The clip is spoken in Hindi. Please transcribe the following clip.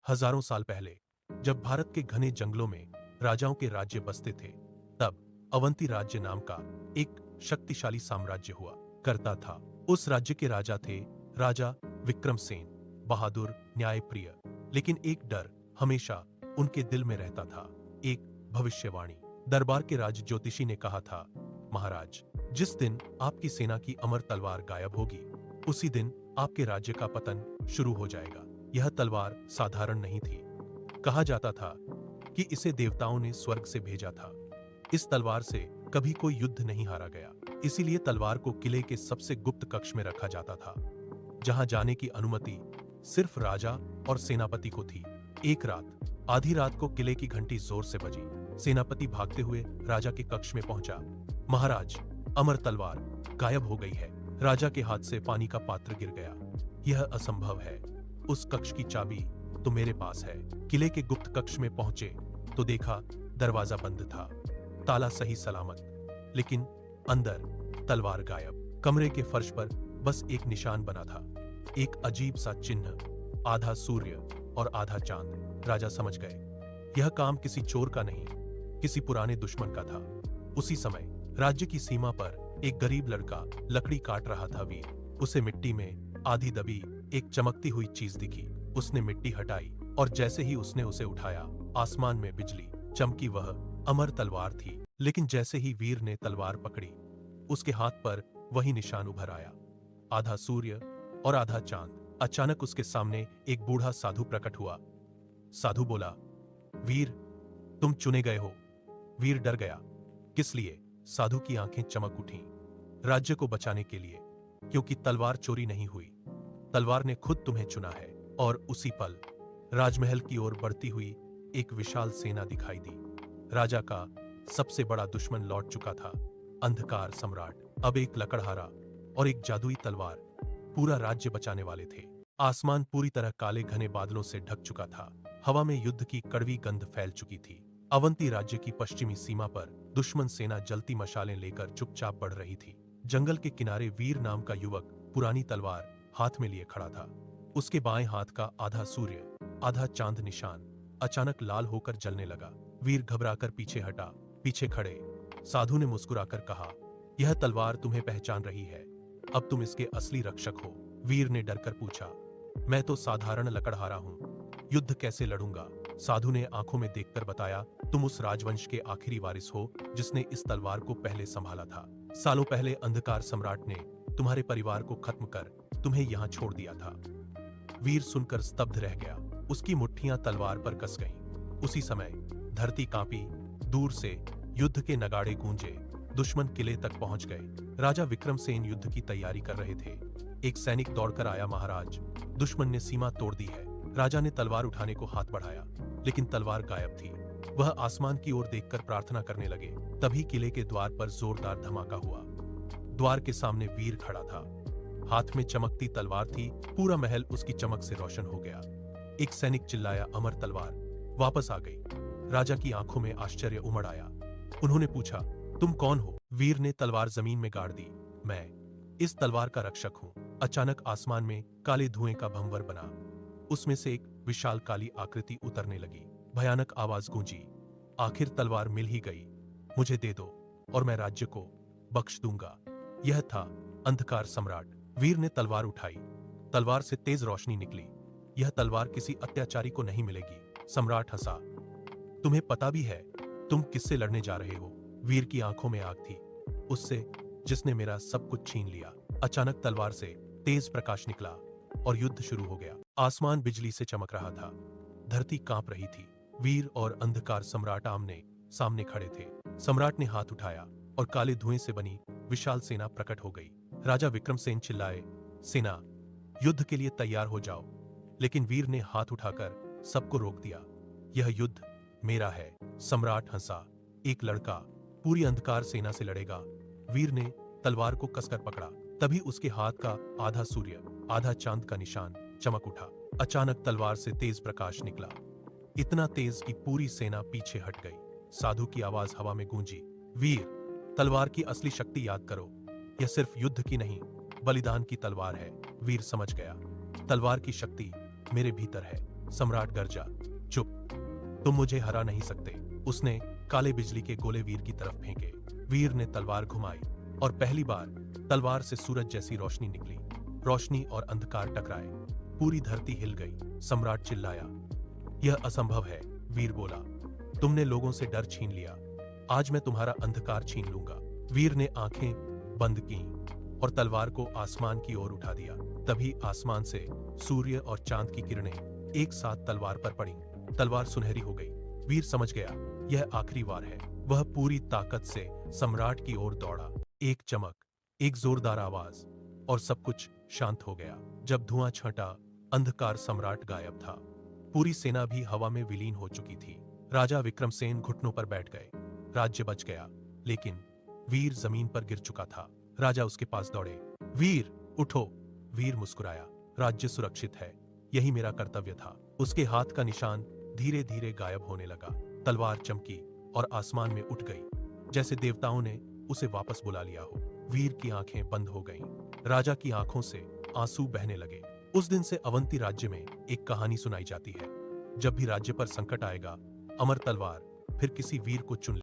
हजारों साल पहले जब भारत के घने जंगलों में राजाओं के राज्य बसते थे, तब अवंती राज्य नाम का एक शक्तिशाली साम्राज्य हुआ करता था। उस राज्य के राजा थे राजा विक्रमसेन, बहादुर, न्यायप्रिय। लेकिन एक डर हमेशा उनके दिल में रहता था, एक भविष्यवाणी। दरबार के राज ज्योतिषी ने कहा था, महाराज, जिस दिन आपकी सेना की अमर तलवार गायब होगी, उसी दिन आपके राज्य का पतन शुरू हो जाएगा। यह तलवार साधारण नहीं थी। कहा जाता था कि इसे देवताओं ने स्वर्ग से भेजा था। इस तलवार से कभी कोई युद्ध नहीं हारा गया, इसीलिए तलवार को किले के सबसे गुप्त कक्ष में रखा जाता था, जहां जाने की अनुमति सिर्फ राजा और सेनापति को थी। एक रात, आधी रात को किले की घंटी जोर से बजी। सेनापति भागते हुए राजा के कक्ष में पहुंचा। महाराज, अमर तलवार गायब हो गई है। राजा के हाथ से पानी का पात्र गिर गया। यह असंभव है। उस कक्ष की चाबी तो मेरे पास है। किले के गुप्त कक्ष में पहुंचे तो देखा दरवाजा बंद था, ताला सही सलामत, लेकिन अंदर तलवार गायब। कमरे के फर्श पर बस एक निशान बना था, एक अजीब सा चिन्ह, आधा सूर्य और आधा चांद। राजा समझ गए, यह काम किसी चोर का नहीं, किसी पुराने दुश्मन का था। उसी समय राज्य की सीमा पर एक गरीब लड़का लकड़ी काट रहा था। वीर, उसे मिट्टी में आधी दबी एक चमकती हुई चीज दिखी। उसने मिट्टी हटाई और जैसे ही उसने उसे उठाया, आसमान में बिजली चमकी। वह अमर तलवार थी। लेकिन जैसे ही वीर ने तलवार पकड़ी, उसके हाथ पर वही निशान उभर आया, आधा सूर्य और आधा चांद। अचानक उसके सामने एक बूढ़ा साधु प्रकट हुआ। साधु बोला, वीर, तुम चुने गए हो। वीर डर गया। किस लिए? साधु की आंखें चमक उठीं। राज्य को बचाने के लिए, क्योंकि तलवार चोरी नहीं हुई, तलवार ने खुद तुम्हें चुना है। और उसी पल राजमहल की ओर बढ़ती हुई एक विशाल सेना दिखाई दी। राजा का सबसे बड़ा दुश्मन लौट चुका था, अंधकार सम्राट। अब एक लकड़हारा और एक जादुई तलवार पूरा राज्य बचाने वाले थे। आसमान पूरी तरह काले घने बादलों से ढक चुका था। हवा में युद्ध की कड़वी गंध फैल चुकी थी। अवंती राज्य की पश्चिमी सीमा पर दुश्मन सेना जलती मशालें लेकर चुपचाप बढ़ रही थी। जंगल के किनारे वीर नाम का युवक पुरानी तलवार हाथ में लिए खड़ा था। उसके बाएं हाथ का आधा सूर्य, आधा चांद निशान अचानक लाल होकर जलने लगा। वीर घबराकर पीछे हटा। पीछे खड़े साधु ने मुस्कुराकर कहा, यह तलवार तुम्हें पहचान रही है, अब तुम इसके असली रक्षक हो। वीर ने डरकर पूछा, मैं तो साधारण लकड़हारा हूं, युद्ध कैसे लड़ूंगा? साधु ने आंखों में देखकर बताया, तुम उस राजवंश के आखिरी वारिस हो जिसने इस तलवार को पहले संभाला था। सालों पहले अंधकार सम्राट ने तुम्हारे परिवार को खत्म कर तुम्हें यहां छोड़ दिया था। वीर सुनकर स्तब्ध रह गया। उसकी मुट्ठियां तलवार पर कस गईं। उसी समय धरती कांपी। दूर से युद्ध के नगाड़े गूंजे। दुश्मन किले तक पहुंच गए। राजा विक्रमसेन युद्ध की तैयारी कर रहे थे। एक सैनिक दौड़कर आया, महाराज, दुश्मन ने सीमा तोड़ दी है। राजा ने तलवार उठाने को हाथ बढ़ाया, लेकिन तलवार गायब थी। वह आसमान की ओर देखकर प्रार्थना करने लगे। तभी किले के द्वार पर जोरदार धमाका हुआ। द्वार के सामने वीर खड़ा था, हाथ में चमकती तलवार थी। पूरा महल उसकी चमक से रोशन हो गया। एक सैनिक चिल्लाया, अमर तलवार वापस आ गई। राजा की आंखों में आश्चर्य उमड़ आया। उन्होंने पूछा, तुम कौन हो? वीर ने तलवार जमीन में गाड़ दी, मैं इस तलवार का रक्षक हूं। अचानक आसमान में काले धुएं का भंवर बना। उसमें से एक विशाल काली आकृति उतरने लगी। भयानक आवाज गूंजी, आखिर तलवार मिल ही गई। मुझे दे दो और मैं राज्य को बख्श दूंगा। यह था अंधकार सम्राट। वीर ने तलवार उठाई। तलवार से तेज रोशनी निकली। यह तलवार किसी अत्याचारी को नहीं मिलेगी। सम्राट हंसा, तुम्हें पता भी है तुम किससे लड़ने जा रहे हो? वीर की आंखों में आग थी, उससे जिसने मेरा सब कुछ छीन लिया। अचानक तलवार से तेज प्रकाश निकला और युद्ध शुरू हो गया। आसमान बिजली से चमक रहा था, धरती कांप रही थी। वीर और अंधकार सम्राट आमने सामने खड़े थे। सम्राट ने हाथ उठाया और काले धुएं से बनी विशाल सेना प्रकट हो गई। राजा विक्रमसेन चिल्लाए, सेना, युद्ध के लिए तैयार हो जाओ। लेकिन वीर ने हाथ उठाकर सबको रोक दिया। यह युद्ध मेरा है। सम्राट हंसा, एक लड़का पूरी अंधकार सेना से लड़ेगा। वीर ने तलवार को कसकर पकड़ा। तभी उसके हाथ का आधा सूर्य, आधा चांद का निशान चमक उठा। अचानक तलवार से तेज प्रकाश निकला, इतना तेज कि पूरी सेना पीछे हट गई। साधु की आवाज हवा में गूंजी, वीर, तलवार की असली शक्ति याद करो। यह सिर्फ युद्ध की नहीं, बलिदान की तलवार है। वीर समझ गया, तलवार की शक्ति मेरे भीतर है। सम्राट गरजा, चुप, तुम मुझे हरा नहीं सकते। उसने काले बिजली के गोले वीर की तरफ फेंके। वीर ने तलवार घुमाई और पहली बार तलवार से सूरज जैसी रोशनी निकली। रोशनी और अंधकार टकराए, पूरी धरती हिल गई। सम्राट चिल्लाया, यह असंभव है। वीर बोला, तुमने लोगों से डर छीन लिया, आज मैं तुम्हारा अंधकार छीन लूंगा। वीर ने आंखें बंद कीं और तलवार को आसमान की ओर उठा दिया। तभी आसमान से सूर्य और चांद की किरणें एक साथ तलवार पर पड़ीं। तलवार सुनहरी हो गई। वीर समझ गया, यह आखिरी वार है। वह पूरी ताकत से सम्राट की ओर दौड़ा। एक चमक, एक जोरदार आवाज और सब कुछ शांत हो गया। जब धुआं छंटा, अंधकार सम्राट गायब था। पूरी सेना भी हवा में विलीन हो चुकी थी। राजा विक्रमसेन घुटनों पर बैठ गए। राज्य बच गया, लेकिन वीर जमीन पर गिर चुका था। राजा उसके पास दौड़े। वीर, उठो। वीर मुस्कुराया, राज्य सुरक्षित है, यही मेरा कर्तव्य था। उसके हाथ का निशान धीरे धीरे गायब होने लगा। तलवार चमकी और आसमान में उठ गई, जैसे देवताओं ने उसे वापस बुला लिया हो। वीर की आंखें बंद हो गईं। राजा की आंखों से आंसू बहने लगे। उस दिन से अवंती राज्य में एक कहानी सुनाई जाती है, जब भी राज्य पर संकट आएगा, अमर तलवार फिर किसी वीर को चुन